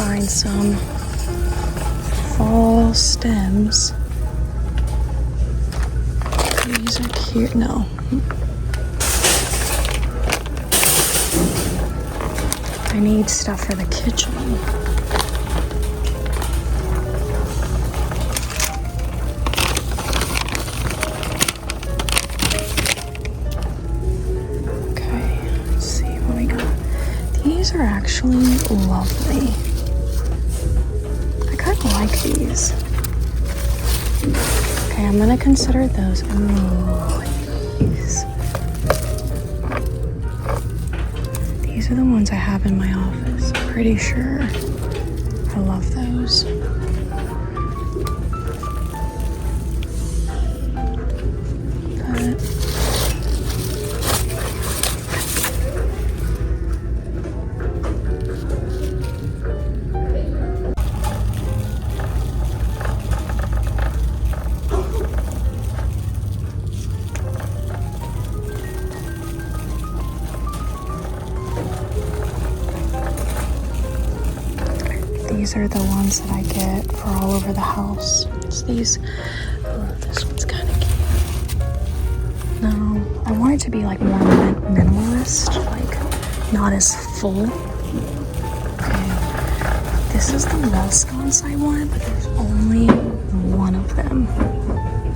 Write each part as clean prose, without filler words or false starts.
find some fall stems. These are cute. No. I need stuff for the kitchen. These are actually lovely. I kind of like these. Okay, I'm gonna consider those. Ooh, these are the ones I have in my office. I'm pretty sure. I love those. These are the ones that I get for all over the house. It's these. Oh, this one's kind of cute. No, I want it to be like more minimalist, like not as full. Okay, this is the wall sconce I want, but there's only one of them,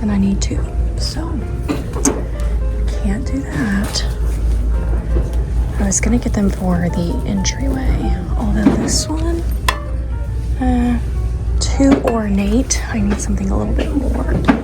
and I need two, so can't do that. I was gonna get them for the entryway, although this one, too ornate. I need something a little bit more plain.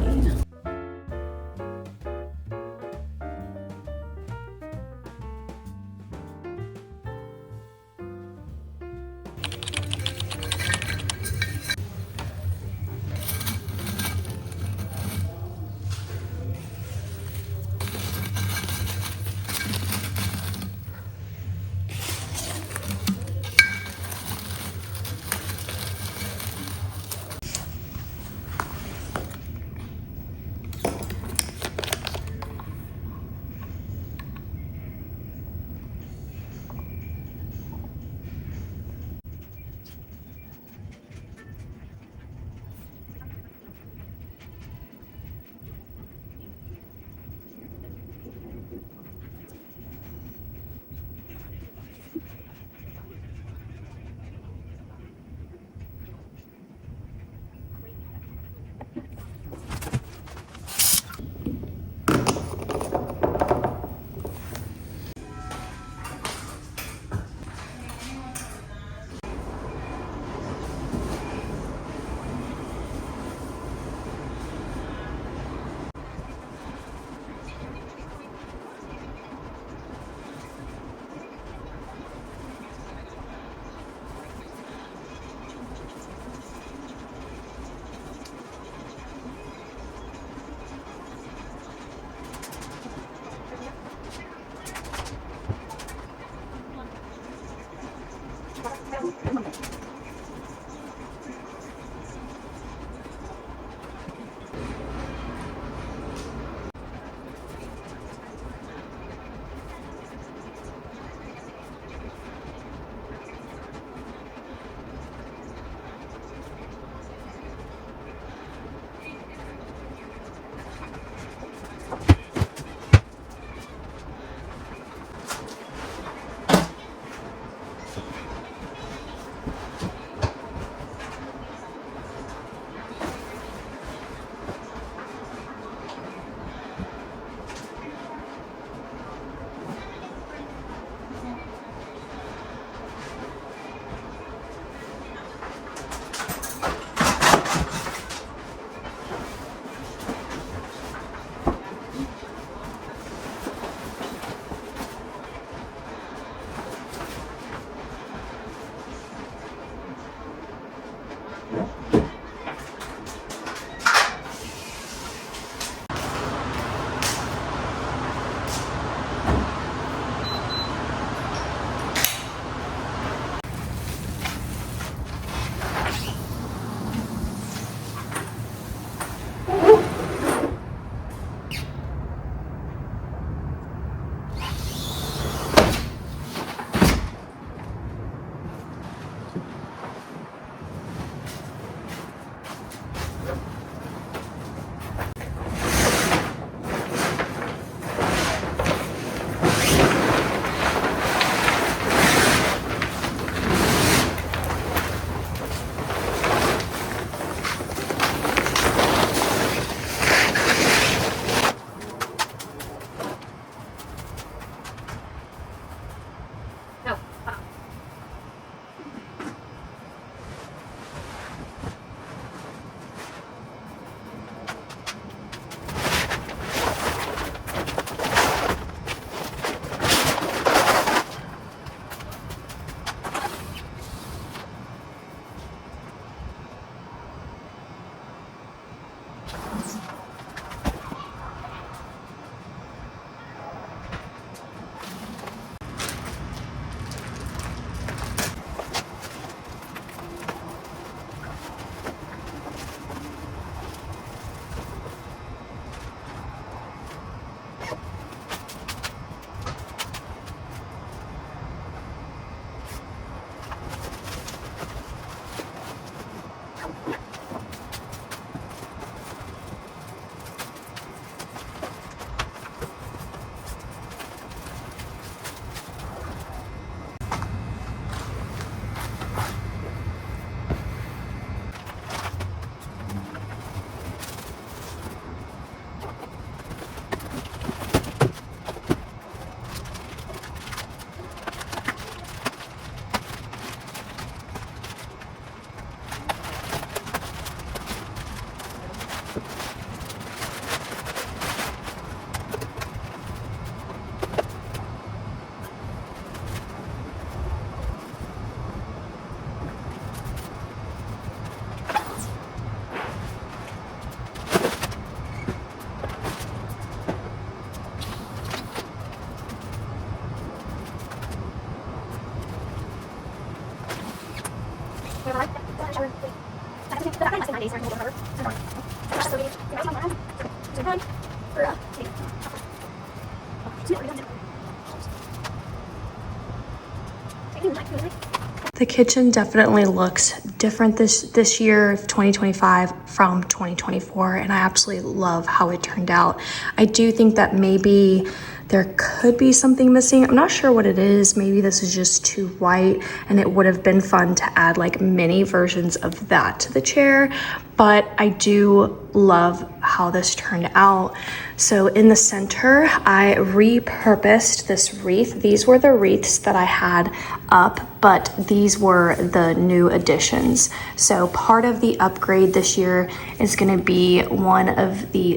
The kitchen definitely looks different this year, 2025, from 2024, and I absolutely love how it turned out. I do think that maybe there could be something missing. I'm not sure what it is. Maybe this is just too white, and it would have been fun to add like mini versions of that to the chair, but I do love how this turned out. So in the center, I repurposed this wreath. These were the wreaths that I had up, but these were the new additions. So part of the upgrade this year is gonna be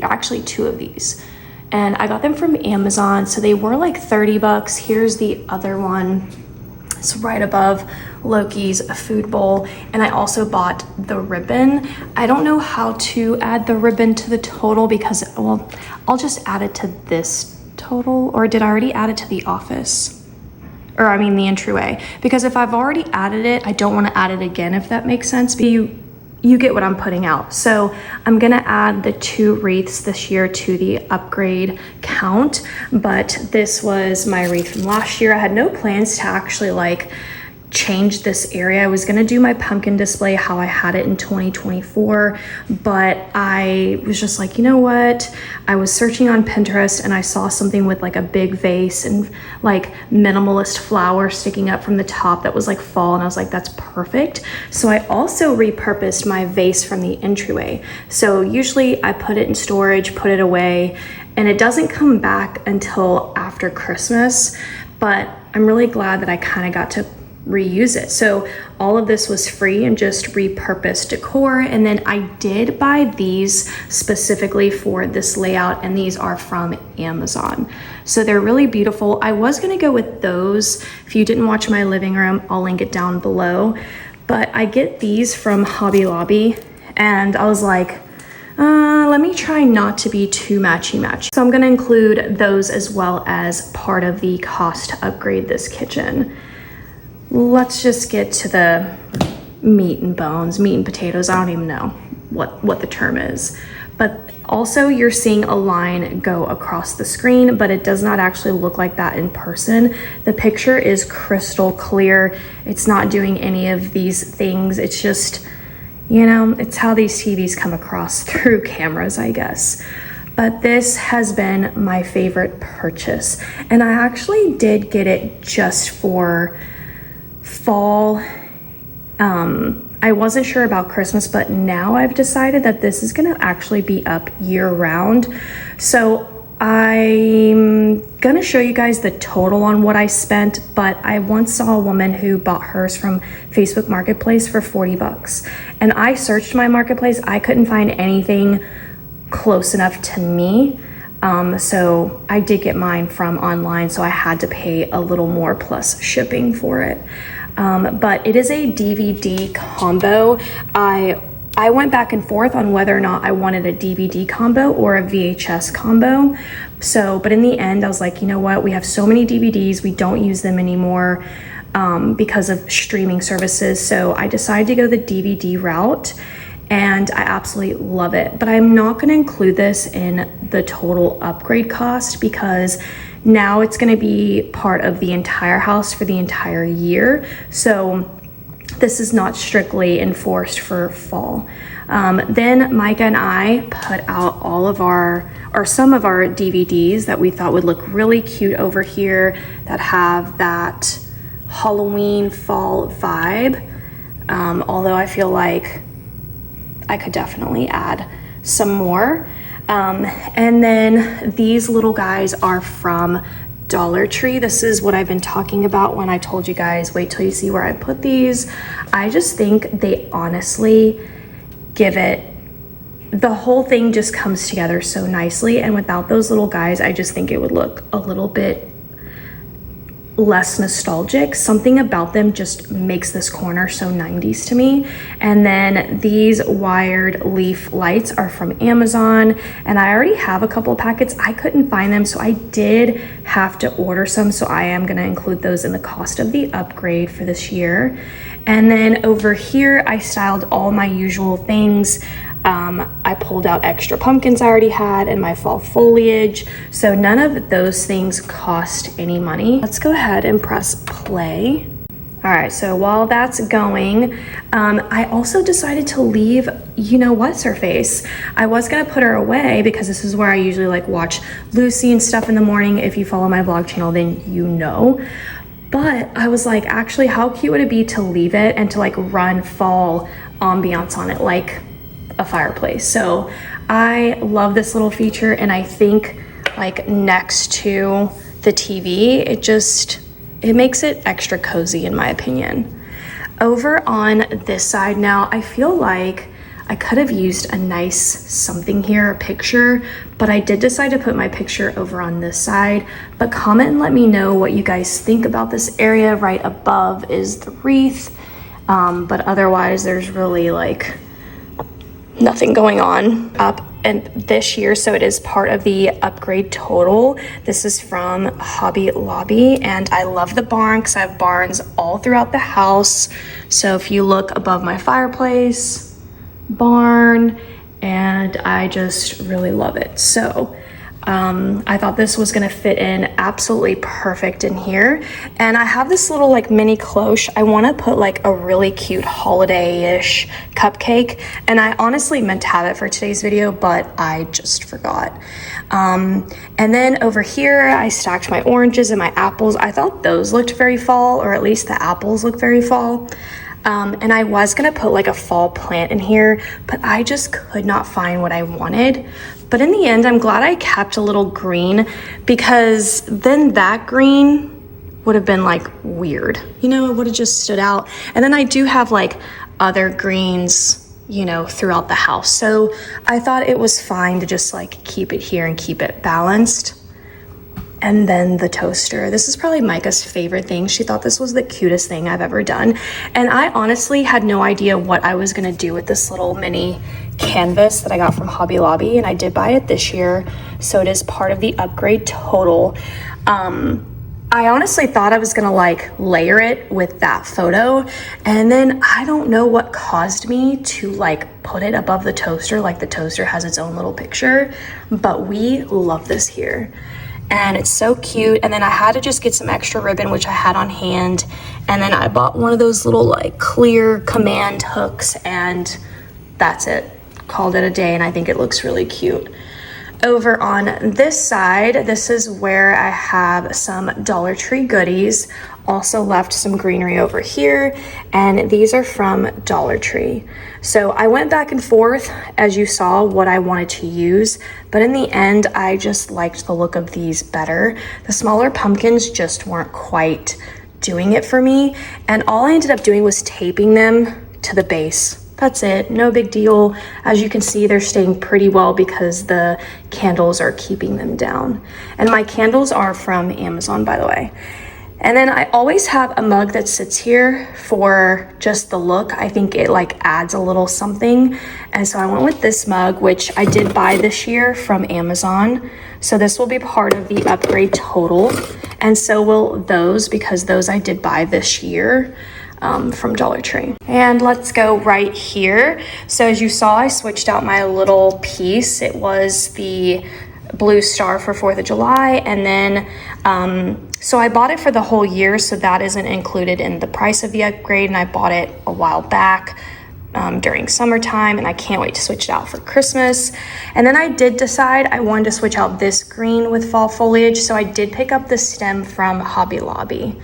actually two of these. And I got them from Amazon, so they were like 30 bucks. Here's the other one. It's right above Loki's food bowl. And I also bought the ribbon. I don't know how to add the ribbon to the total because, well, I'll just add it to this total. Or did I already add it to the office? Or I mean the entryway. Because if I've already added it, I don't want to add it again, if that makes sense. But you get what I'm putting out. So I'm gonna add the 2 wreaths this year to the upgrade count, but this was my wreath from last year. I had no plans to actually like change this area. I was gonna do my pumpkin display how I had it in 2024, but I was just like, you know what? I was searching on Pinterest and I saw something with like a big vase and like minimalist flower sticking up from the top that was like fall, and I was like, that's perfect. So I also repurposed my vase from the entryway. So usually I put it in storage, put it away, and it doesn't come back until after Christmas, but I'm really glad that I kind of got to reuse it. So all of this was free and just repurposed decor. And then I did buy these specifically for this layout, and these are from Amazon. So they're really beautiful. I was gonna go with those. If you didn't watch my living room, I'll link it down below. But I get these from Hobby Lobby, and I was like, let me try not to be too matchy-matchy. So I'm gonna include those as well as part of the cost to upgrade this kitchen. Let's just get to the meat and bones, meat and potatoes. I don't even know what the term is. But also you're seeing a line go across the screen, but it does not actually look like that in person. The picture is crystal clear. It's not doing any of these things. It's just, you know, it's how these TVs come across through cameras, I guess. But this has been my favorite purchase. And I actually did get it just for fall. I wasn't sure about Christmas, but now I've decided that this is gonna actually be up year round. So I'm gonna show you guys the total on what I spent, but I once saw a woman who bought hers from Facebook Marketplace for 40 bucks. And I searched my marketplace, I couldn't find anything close enough to me. So I did get mine from online, so I had to pay a little more plus shipping for it. But it is a DVD combo. I went back and forth on whether or not I wanted a DVD combo or a VHS combo. So, but in the end, I was like, you know what? We have so many DVDs, we don't use them anymore because of streaming services. So I decided to go the DVD route, and I absolutely love it. But I'm not gonna include this in the total upgrade cost because now it's gonna be part of the entire house for the entire year. So this is not strictly enforced for fall. Then Micah and I put out some of our DVDs that we thought would look really cute over here that have that Halloween fall vibe. Although I feel like I could definitely add some more. And then these little guys are from Dollar Tree. This is what I've been talking about when I told you guys, wait till you see where I put these. I just think they honestly give it, the whole thing just comes together so nicely. And without those little guys, I just think it would look a little bit less nostalgic. Something about them just makes this corner so 90s to me. And then these wired leaf lights are from Amazon, and I already have a couple packets. I couldn't find them, so I did have to order some, so I am going to include those in the cost of the upgrade for this year. And then over here I styled all my usual things. I pulled out extra pumpkins I already had and my fall foliage, so none of those things cost any money. Let's go ahead and press play. All right, so while that's going, I also decided to leave, you know what's her face. I was gonna put her away because this is where I usually like watch Lucy and stuff in the morning. If you follow my vlog channel, then you know. But I was like, actually, how cute would it be to leave it and to like run fall ambiance on it, like a fireplace. So I love this little feature, and I think like next to the TV, it makes it extra cozy in my opinion. Over on this side now, I feel like I could have used a nice something here, a picture, but I did decide to put my picture over on this side. But comment and let me know what you guys think about this area. Right above is the wreath, but otherwise there's really like nothing going on up and this year, so it is part of the upgrade total. This is from Hobby Lobby, and I love the barn because I have barns all throughout the house. So if you look above my fireplace, barn, and I just really love it. So I thought this was gonna fit in absolutely perfect in here. And I have this little like mini cloche. I wanna put like a really cute holiday-ish cupcake. And I honestly meant to have it for today's video, but I just forgot. And then over here, I stacked my oranges and my apples. I thought those looked very fall, or at least the apples look very fall. And I was gonna put like a fall plant in here, but I just could not find what I wanted. But in the end, I'm glad I kept a little green, because then that green would have been like weird. You know, it would have just stood out. And then I do have like other greens, you know, throughout the house. So I thought it was fine to just like keep it here and keep it balanced. And then the toaster. This is probably Micah's favorite thing. She thought this was the cutest thing I've ever done. And I honestly had no idea what I was gonna do with this little mini canvas that I got from Hobby Lobby, and I did buy it this year, so it is part of the upgrade total. I honestly thought I was gonna like layer it with that photo, and then I don't know what caused me to like put it above the toaster, like the toaster has its own little picture, but we love this here. And it's so cute. And then I had to just get some extra ribbon, which I had on hand. And then I bought one of those little like clear command hooks, and that's it. Called it a day, and I think it looks really cute. Over on this side, this is where I have some Dollar Tree goodies. Also left some greenery over here, and these are from Dollar Tree. So I went back and forth, as you saw, what I wanted to use, but in the end, I just liked the look of these better. The smaller pumpkins just weren't quite doing it for me, and all I ended up doing was taping them to the base. That's it, no big deal. As you can see, they're staying pretty well because the candles are keeping them down. And my candles are from Amazon, by the way. And then I always have a mug that sits here for just the look. I think it like adds a little something. And so I went with this mug, which I did buy this year from Amazon. So this will be part of the upgrade total. And so will those, because those I did buy this year. From Dollar Tree. And let's go right here. So as you saw, I switched out my little piece. It was the blue star for 4th of July. And then, so I bought it for the whole year, so that isn't included in the price of the upgrade. And I bought it a while back during summertime, and I can't wait to switch it out for Christmas. And then I did decide I wanted to switch out this green with fall foliage. So I did pick up the stem from Hobby Lobby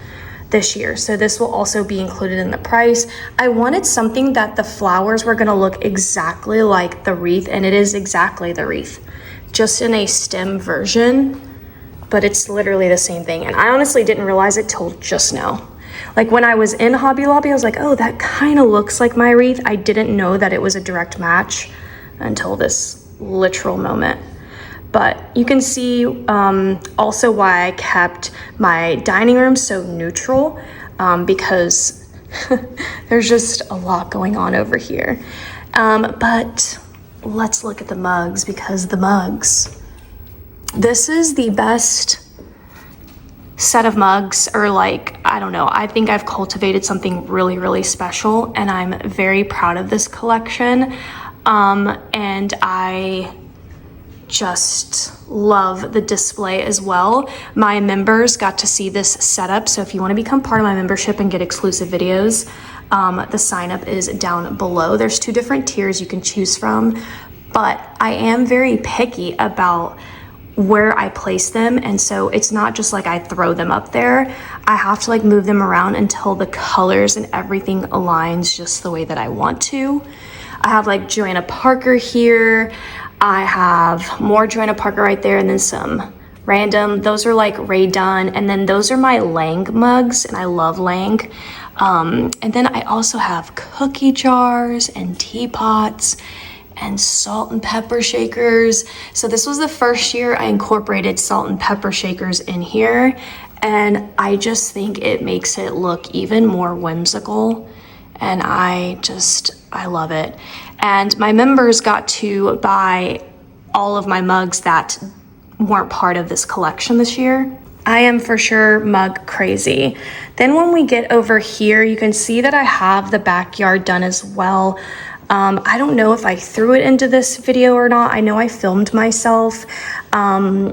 this year, so this will also be included in the price. I wanted something that the flowers were gonna look exactly like the wreath, and it is exactly the wreath, just in a stem version, but it's literally the same thing. And I honestly didn't realize it till just now. Like when I was in Hobby Lobby, I was like, oh, that kind of looks like my wreath. I didn't know that it was a direct match until this literal moment. But you can see also why I kept my dining room so neutral, because there's just a lot going on over here. But let's look at the mugs, because the mugs, this is the best set of mugs, or like, I don't know, I think I've cultivated something really, really special, and I'm very proud of this collection. And I just love the display as well. My members got to see this setup, so if you want to become part of my membership and get exclusive videos, the sign up is down below. There's 2 different tiers you can choose from, but I am very picky about where I place them, and so it's not just like I throw them up there. I have to like move them around until the colors and everything aligns just the way that I want to. I have like Joanna Parker here. I have more Joanna Parker right there, and then some random. Those are like Ray Dunn, and then those are my Lang mugs, and I love Lang. And then I also have cookie jars and teapots and salt and pepper shakers. So this was the first year I incorporated salt and pepper shakers in here, and I just think it makes it look even more whimsical, and I love it. And my members got to buy all of my mugs that weren't part of this collection this year. I am for sure mug crazy. Then when we get over here, you can see that I have the backyard done as well. I don't know if I threw it into this video or not. I know I filmed myself. I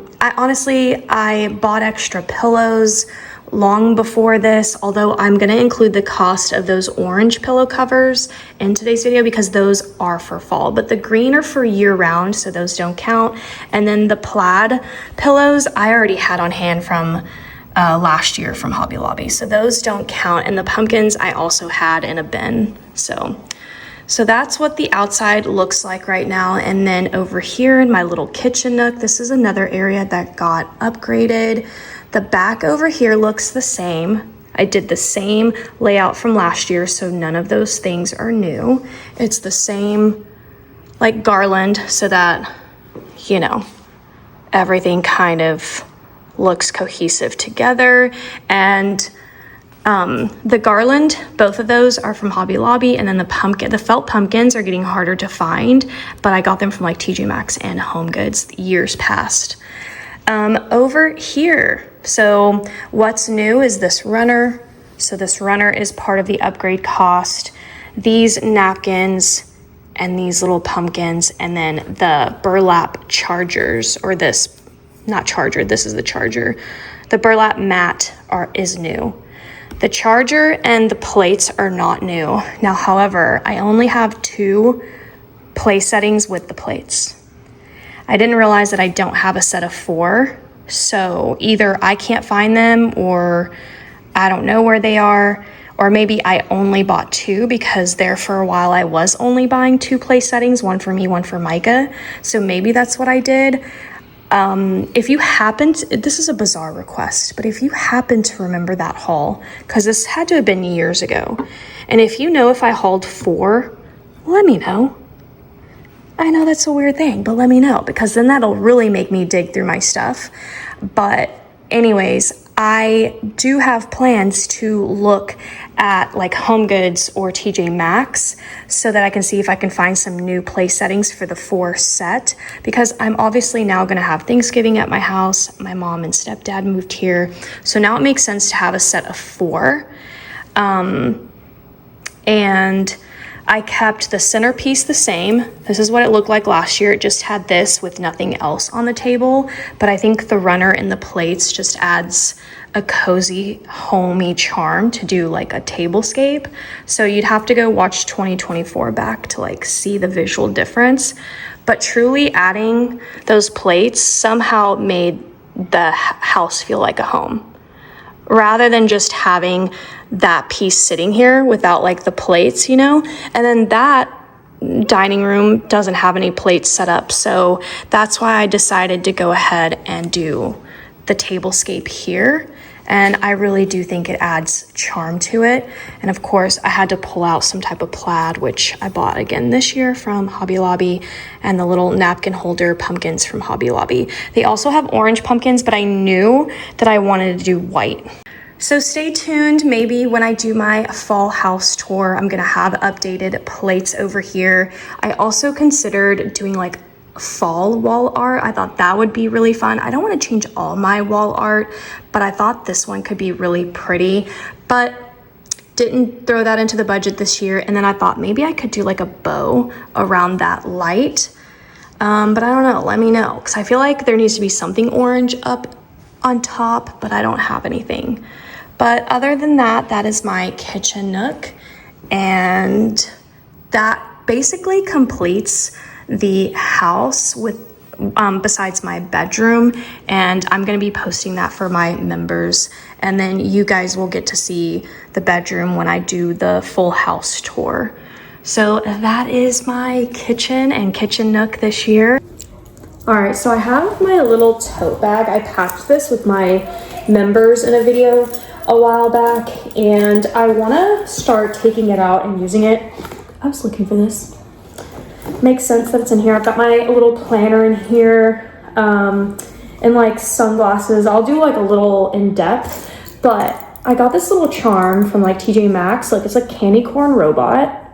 bought extra pillows long before this, although I'm gonna include the cost of those orange pillow covers in today's video because those are for fall, but the green are for year round, so those don't count. And then the plaid pillows I already had on hand from last year from Hobby Lobby, so those don't count. And the pumpkins I also had in a bin. So that's what the outside looks like right now. And then over here in my little kitchen nook, this is another area that got upgraded. The back over here looks the same. I did the same layout from last year, so none of those things are new. It's the same like garland so that, you know, everything kind of looks cohesive together. And the garland, both of those are from Hobby Lobby, and then the felt pumpkins are getting harder to find, but I got them from like TJ Maxx and Home Goods years past. Over here, so what's new is this runner. So this runner is part of the upgrade cost. These napkins and these little pumpkins, and then the burlap chargers, or this, not charger, this is the charger. The burlap mat is new. The charger and the plates are not new. Now, however, I only have 2 place settings with the plates. I didn't realize that I don't have a set of 4, so either I can't find them, or I don't know where they are, or maybe I only bought 2 because there for a while I was only buying 2 place settings, one for me, one for Micah. So maybe that's what I did. If you happen to, this is a bizarre request, but if you happen to remember that haul, because this had to have been years ago, and if you know if I hauled 4, let me know. I know that's a weird thing, but let me know, because then that'll really make me dig through my stuff. But anyways, I do have plans to look at like Home Goods or TJ Maxx so that I can see if I can find some new place settings for the 4 set, because I'm obviously now going to have Thanksgiving at my house. My mom and stepdad moved here, so now it makes sense to have a set of 4. And I kept the centerpiece the same. This is what it looked like last year. It just had this with nothing else on the table, but I think the runner and the plates just adds a cozy, homey charm to do like a tablescape. So you'd have to go watch 2024 back to like see the visual difference. But truly adding those plates somehow made the house feel like a home, rather than just having that piece sitting here without like the plates, you know. And then that dining room doesn't have any plates set up, so that's why I decided to go ahead and do the tablescape here. and I really do think it adds charm to it. And of course, I had to pull out some type of plaid, which I bought again this year from Hobby Lobby, and the little napkin holder pumpkins from Hobby Lobby. They also have orange pumpkins, but I knew that I wanted to do white. So stay tuned. Maybe when I do my fall house tour, I'm gonna have updated plates over here. I also considered doing like fall wall art. I thought that would be really fun. I don't want to change all my wall art, but I thought this one could be really pretty, but didn't throw that into the budget this year. And then I thought maybe I could do like a bow around that light, but I don't know. Let me know, because I feel like there needs to be something orange up on top, but I don't have anything. But other than that, that is my kitchen nook, and that basically completes the house with besides my bedroom. And I'm going to be posting that for my members, and then you guys will get to see the bedroom when I do the full house tour. So that is my kitchen and kitchen nook this year. All right, so I have my little tote bag. I packed this with my members in a video a while back, and I want to start taking it out and using it. I was looking for this. Makes sense that it's in here. I've got my little planner in here, and like sunglasses. I'll do like a little in-depth, but I got this little charm from like TJ Maxx. Like, it's a candy corn robot.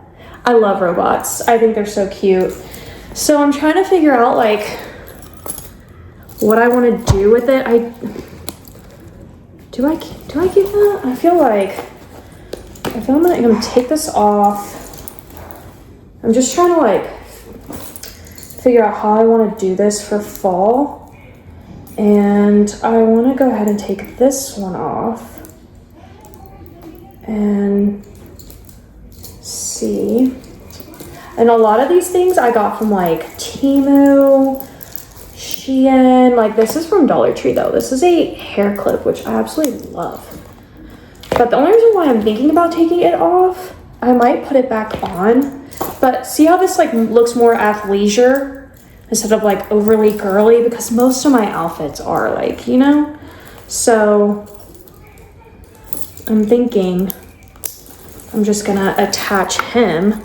I love robots. I think they're so cute. So I'm trying to figure out like what I want to do with it. Do I keep that? I feel I'm gonna take this off. I'm just trying to like figure out how I want to do this for fall, and I want to go ahead and take this one off and see. And a lot of these things I got from like Temu, Shein. Like, this is from Dollar Tree though. This is a hair clip, which I absolutely love. But the only reason why I'm thinking about taking it off, I might put it back on. But see how this like looks more athleisure instead of like overly girly, because most of my outfits are like, you know? So I'm thinking I'm just gonna attach him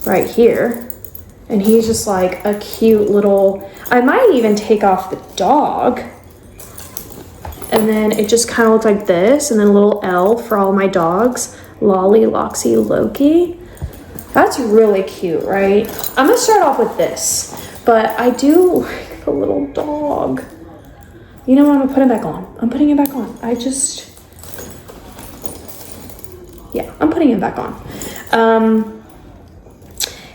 right here, and he's just like a cute little, I might even take off the dog, and then it just kind of looks like this, and then a little L for all my dogs. Lolly, Loxi, Loki. That's really cute, right? I'm gonna start off with this, but I do like the little dog. You know what? I'm gonna put it back on. I'm putting it back on. Yeah, I'm putting it back on.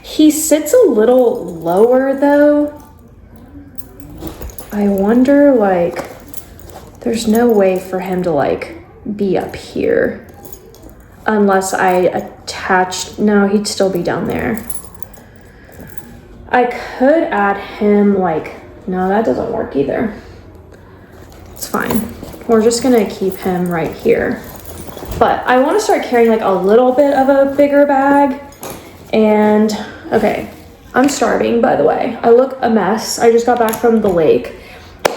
He sits a little lower though. I wonder, like, there's no way for him to like be up here. Unless I attached, no, he'd still be down there. I could add him like, no, that doesn't work either. It's fine. We're just gonna keep him right here. But I wanna start carrying like a little bit of a bigger bag. And, okay, I'm starving, by the way. I look a mess. I just got back from the lake.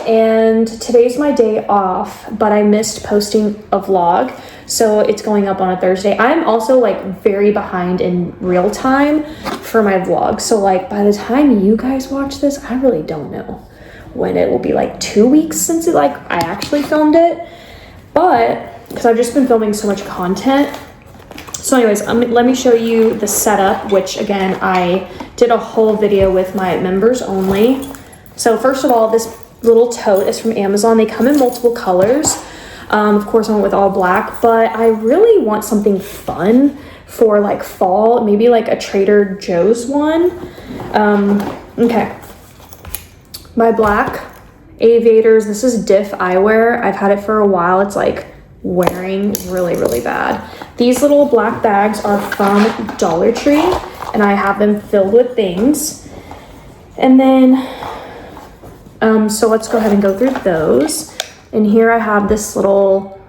And today's my day off, but I missed posting a vlog. So it's going up on a Thursday. I'm also like very behind in real time for my vlog. So like by the time you guys watch this, I really don't know when it will be. Like 2 weeks since I actually filmed it. But because I've just been filming so much content. So anyways, let me show you the setup, which again, I did a whole video with my members only. So first of all, this little tote is from Amazon. They come in multiple colors. Of course, I went with all black, but I really want something fun for like fall, maybe like a Trader Joe's one. Okay. My black aviators, this is Diff eyewear. I've had it for a while. It's like wearing really, really bad. These little black bags are from Dollar Tree, and I have them filled with things. And then, so let's go ahead and go through those. And here I have this little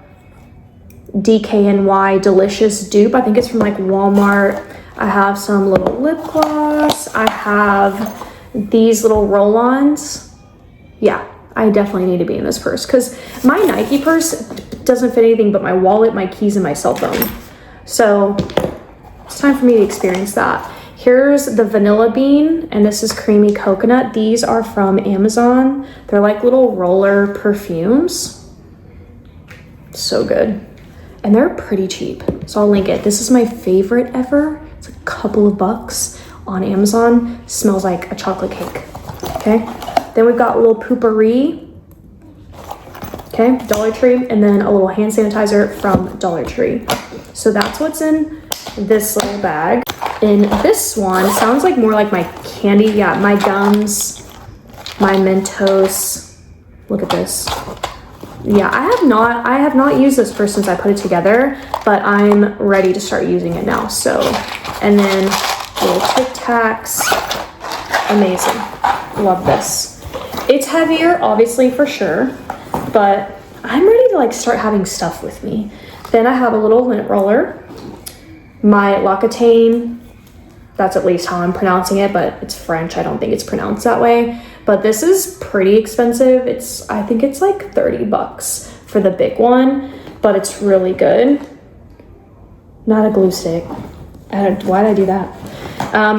DKNY Delicious dupe. I think it's from like Walmart. I have some little lip gloss. I have these little roll-ons. Yeah, I definitely need to be in this purse because my Nike purse doesn't fit anything but my wallet, my keys, and my cell phone. So it's time for me to experience that. Here's the vanilla bean, and this is creamy coconut. These are from Amazon. They're like little roller perfumes. So good. And they're pretty cheap, so I'll link it. This is my favorite ever. It's a couple of bucks on Amazon. Smells like a chocolate cake. Okay, then we've got a little poopery. Okay, Dollar Tree, and then a little hand sanitizer from Dollar Tree. So that's what's in this little bag. In this one, sounds like more like my candy. Yeah, my gums, my Mentos. Look at this. Yeah, I have not used this since I put it together, but I'm ready to start using it now. So, and then little Tic Tacs. Amazing. Love this. It's heavier, obviously, for sure, but I'm ready to like start having stuff with me. Then I have a little lint roller, my L'Occitane. That's at least how I'm pronouncing it, but it's French. I don't think it's pronounced that way. But this is pretty expensive. I think it's like 30 bucks for the big one, but it's really good. Not a glue stick. Why did I do that?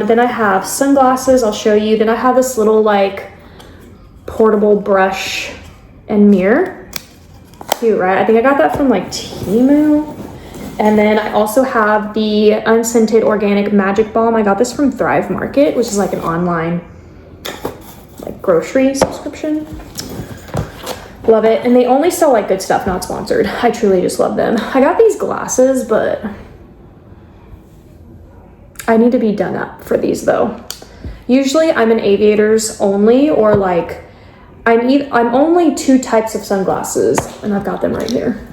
Then I have sunglasses. I'll show you. Then I have this little like portable brush and mirror. Cute, right? I think I got that from like Temu. And then I also have the unscented organic magic balm. I got this from Thrive Market, which is like an online like grocery subscription. Love it. And they only sell like good stuff, not sponsored. I truly just love them. I got these glasses, but I need to be done up for these though. Usually I'm an aviators only, or like I'm only 2 types of sunglasses, and I've got them right here.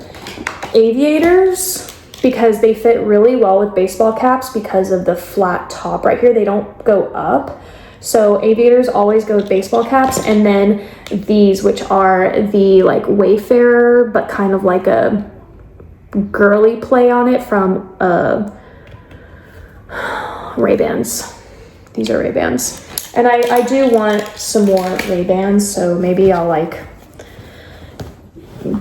Aviators, because they fit really well with baseball caps because of the flat top right here. They don't go up. So aviators always go with baseball caps, and then these, which are the like Wayfarer, but kind of like a girly play on it from Ray-Bans. These are Ray-Bans. And I do want some more Ray-Bans, so maybe I'll like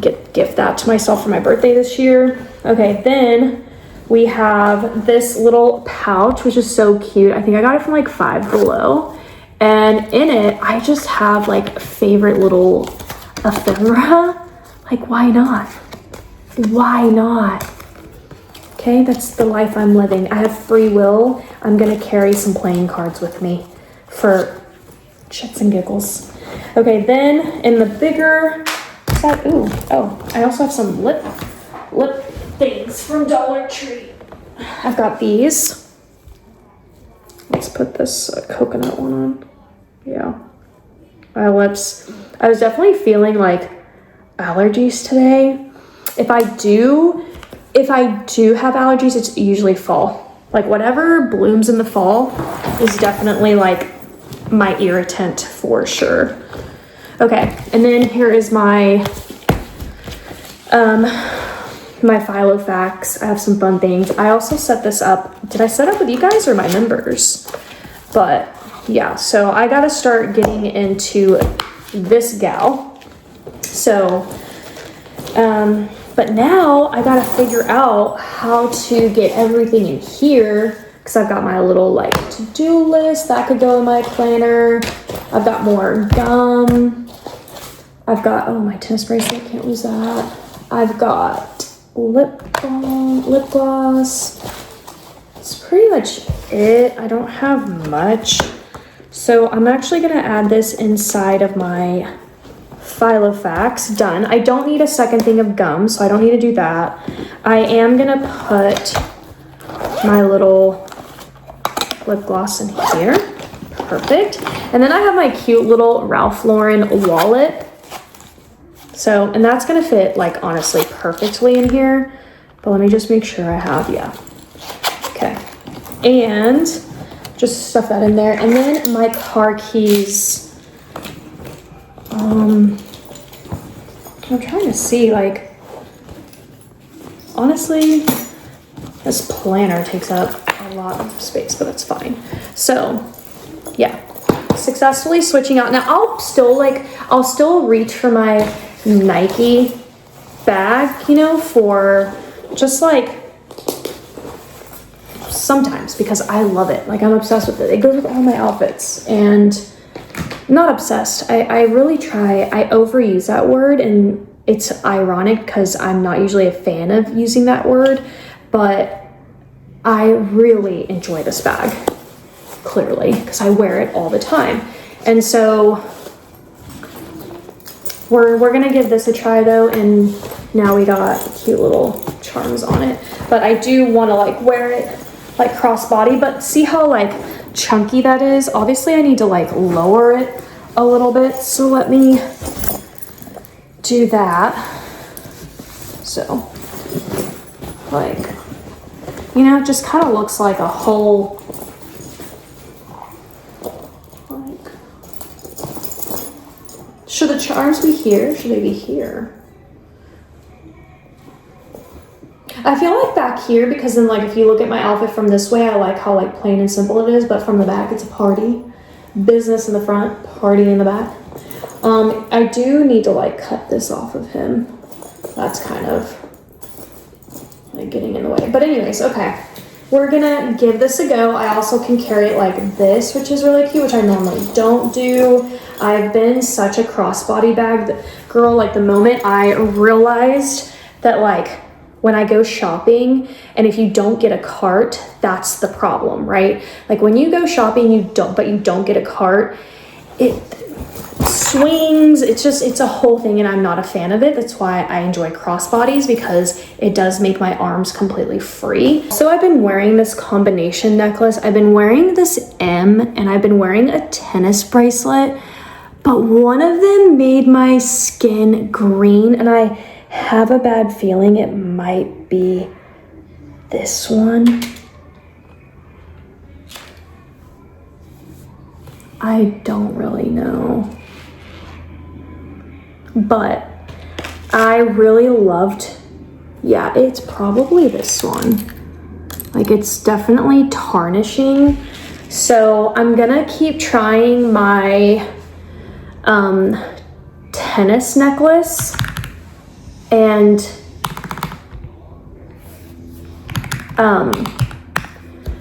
gift that to myself for my birthday this year. Okay, then we have this little pouch, which is so cute. I think I got it from like Five Below. And in it, I just have like favorite little ephemera. Like, why not? Why not? Okay, that's the life I'm living. I have free will. I'm gonna carry some playing cards with me for shits and giggles. Okay, then in the bigger set, I also have some lip things from Dollar Tree. I've got these. Let's put this coconut one on. Yeah, my lips. I was definitely feeling like allergies today. If I do have allergies, it's usually fall. Like whatever blooms in the fall is definitely like my irritant for sure. Okay, and then here is my my Filofax. I have some fun things. I also set this up. Did I set up with you guys or my members? But yeah, so I gotta start getting into this gal. So, but now I gotta figure out how to get everything in here, because I've got my little like to-do list that could go in my planner. I've got more gum. I've got, oh, my tennis bracelet, can't lose that. I've got lip balm, lip gloss. That's pretty much it. I don't have much. So I'm actually gonna add this inside of my Filofax. Done. I don't need a second thing of gum, so I don't need to do that. I am gonna put my little lip gloss in here. Perfect. And then I have my cute little Ralph Lauren wallet. So, and that's gonna fit like honestly perfectly in here. But let me just make sure I have, yeah. Okay. And just stuff that in there. And then my car keys. I'm trying to see, like, honestly, this planner takes up a lot of space, but that's fine. So, yeah, successfully switching out. Now, I'll still reach for my Nike bag, you know, for just like sometimes, because I love it. Like, I'm obsessed with it. It goes with all my outfits. And not obsessed. I really try. I overuse that word, and it's ironic because I'm not usually a fan of using that word, but I really enjoy this bag, clearly, because I wear it all the time. And so we're gonna give this a try though, and now we got cute little charms on it. But I do want to like wear it like crossbody, but see how like chunky that is? Obviously I need to like lower it a little bit, so let me do that. So like, you know, it just kind of looks like a whole, like, should the charms be here? Should they be here? I feel like back here, because then like if you look at my outfit from this way, I like how like plain and simple it is, but from the back it's a party. Business in the front, party in the back. I do need to like cut this off of him. That's kind of like getting in the way. But anyways, okay. We're gonna give this a go. I also can carry it like this, which is really cute, which I normally don't do. I've been such a crossbody bag girl. Like the moment I realized that like when I go shopping, and if you don't get a cart, that's the problem, right? Like when you go shopping, but you don't get a cart, it swings, it's a whole thing, and I'm not a fan of it. That's why I enjoy crossbodies, because it does make my arms completely free. So I've been wearing this combination necklace. I've been wearing this M, and I've been wearing a tennis bracelet, but one of them made my skin green, and I have a bad feeling it might be this one. I don't really know, but I really loved, yeah, it's probably this one. Like it's definitely tarnishing. So I'm gonna keep trying my tennis necklace, and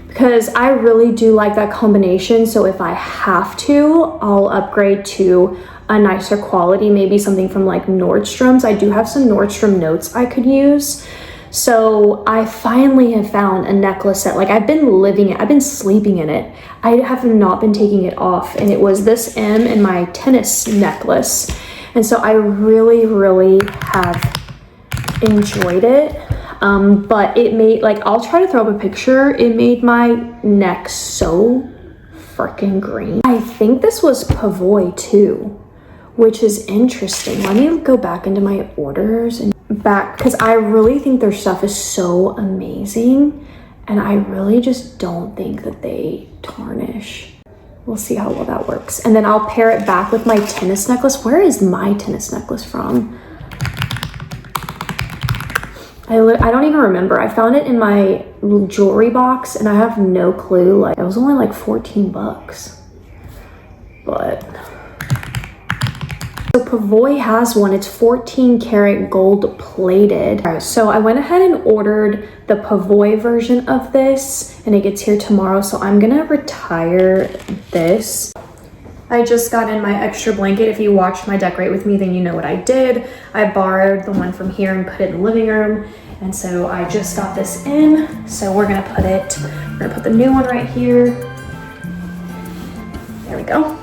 because I really do like that combination. So if I have to, I'll upgrade to a nicer quality, maybe something from like Nordstrom's. I do have some Nordstrom notes I could use. So I finally have found a necklace that like I've been living it, I've been sleeping in it. I have not been taking it off, and it was this M and my tennis necklace. And so I really, really have enjoyed it. But it made, like, I'll try to throw up a picture. It made my neck so freaking green. I think this was Pavoy too, which is interesting. Let me go back into my orders and back, because I really think their stuff is so amazing, and I really just don't think that they tarnish. We'll see how well that works. And then I'll pair it back with my tennis necklace. Where is my tennis necklace from? I don't even remember. I found it in my jewelry box, and I have no clue. Like, it was only like 14 bucks. But so Pavoy has one. It's 14 karat gold plated. So I went ahead and ordered the Pavoy version of this, and it gets here tomorrow. So I'm gonna retire this. I just got in my extra blanket. If you watched my decorate with me, then you know what I did. I borrowed the one from here and put it in the living room. And so I just got this in. So we're gonna put the new one right here. There we go.